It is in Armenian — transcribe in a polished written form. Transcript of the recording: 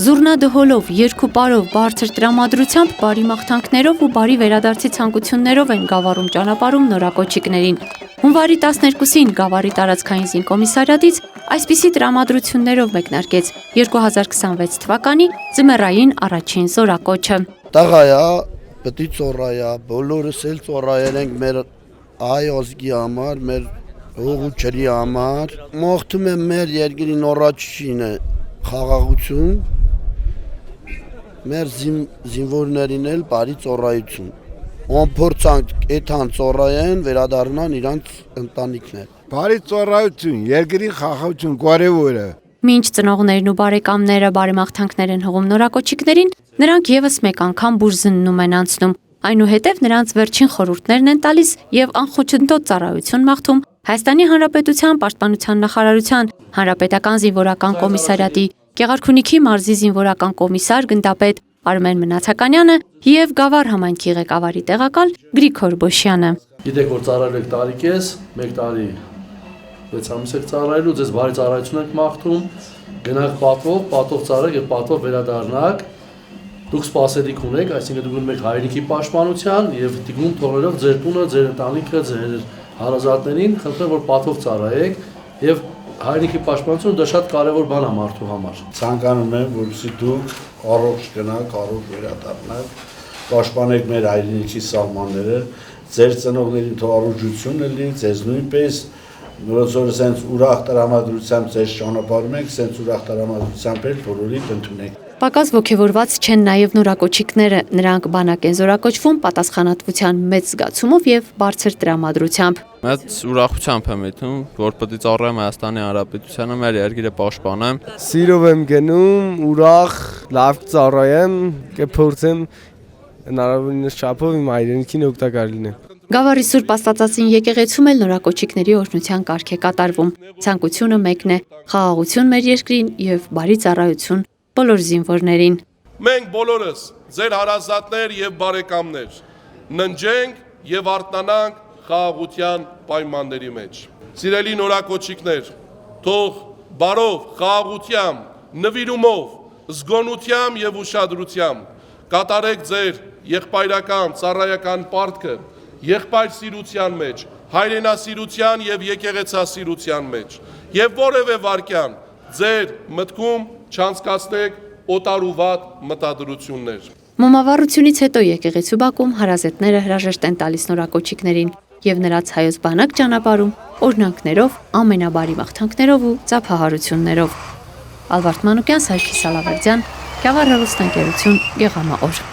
Զուռնա դհոլով, երկու պարով, բարձր տրամադրությամբ, բարի մաղթանքներով ու բարի վերադարձի ցանկություններով են Գավառում ճանապարհում նորակոչիկներին։ Հունվարի 12-ին Գավառի տարածքային զինկոմիսարիատից այսպիսի տրամադրություններով մեկնարկեց 2026 թվականի ձմեռային առաջին զորակոչը։ Տղայա, պետք է ծառայա, բոլորս էլ ծառայել ենք մեր այ ազգի համար, մեր հողուչերի համար։ Մաղթում եմ մեր երկրի նորաճին խաղաղություն, մեր զինվորներին էլ բարի ծառայություն։ Ամփորձանք այդան ծառայեն, վերադառնան իրանց ընտանիքներ։ Բարի ծառայություն, երկրի խաղաղություն կարևոր է։ Մինչ ծնողներն ու բարեկամները բարեմաղթանքներ են հողում նորակոչիկներին, նրանք եւս մեկ անգամ բուրզննում են անցնում։ Այնուհետև նրանց վերջին խորհուրդներն են տալիս եւ անխոչնդոտ ծառայություն մաղթում Հայաստանի Հանրապետության Պաշտպանության նախարարության Հանրապետական զինվորական կոմիսարիատի Գեղարքունիքի մարզի զինվորական կոմիսար գնդապետ Արմեն Մնացականյանը եւ Գավառ համայնքի ղեկավարի տեղակալ Գրիգոր Բոշյանը։ Գիտեք, որ ծառայել եք տարիքես, 1 տարի 6 ամիս եք ծառայելու, ձեզ բարի ծառայություն եք մաղթում, գնաք պատվով ծառայեք եւ պատվով վերադառնաք։ Դուք սպասելիք ունեք, այսինքն դուք ունեք հայրենիքի պաշտպանության եւ դիգում թողնելով ձեր տունը, ձեր ընտանիքը, ձեր հարազատներին, խնդրեմ որ պատվով ծառայեք եւ հայրենիքի պաշտպանությունը դա շատ կարեւոր բան է մարդու համար։ Ցանկանում եմ, որպեսզի դուք առողջ գնաք, առողջ վերադառնաք, պաշտպանեք մեր հայրենիքի սահմանները, ձեր ծնողներին թող առողջություն լինի, ձեզ նույնպես նորոց sense ուրախ տրամադրությամբ ձեզ ճանապարհում ենք, sense ուրախ տրամադրությամբ էլ բոլորիդ ընդունեք։ Պակաս ոգևորված չեն նաև նորակոչիկները, նրանք բանակ են զորակոչվում պատասխանատվության մեծ զգացումով եւ բարձր տրամադրությամբ։ Մեծ ուրախությամբ եմ իտում, որ պետք է ծառայեմ Հայաստանի Հանրապետությանը, մեր երկիրը պաշտպանեմ։ Սիրով եմ գնում, ուրախ, լավ ծառայեմ, կփորձեմ հնարավորինս չափով իմ հայրենիքին օգտակար լինեմ։ Գավառի Սուրբ Աստվածածին եկեղեցում էլ նորակոչիկների օրհնության կարգ է կատարվում։ Ցանկությունը մեկն է՝ խաղաղություն մեր երկրին եւ բարի ծառայություն բոլոր զինվորներին։ Մենք բոլորս ձեր հարազատներ եւ բարեկամներ ննջենք եւ արթնանանք խաղաղության պայմանների մեջ։ Սիրելի նորակոչիկներ, թող բարով, խաղաղությամբ, նվիրումով, զգոնությամբ եւ ուշադրությամբ կատարեք ձեր եղբայրական, ծառայական պարտքը եղբայր սիրության մեջ, հայրենասիրության եւ եկեղեցասիրության մեջ եւ որևէ վարքյան ձեր մտքում չանցկացնեք օտար ու վատ մտադրություններ։ Մոմավառությունից հետո եկեղեցու բակում հարազատները հրաժեշտ են տալիս նորակոչիկներին եւ նրանց հայոց բանակ ճանապարհում օրհնանքներով, ամենաբարի մաղթանքներով ու ծափահարություններով։ Ալվարդ Մանուկյան, Սարգիս Ալավերդյան, Գավառ հեռուստաընկերություն, Գեղամաօր։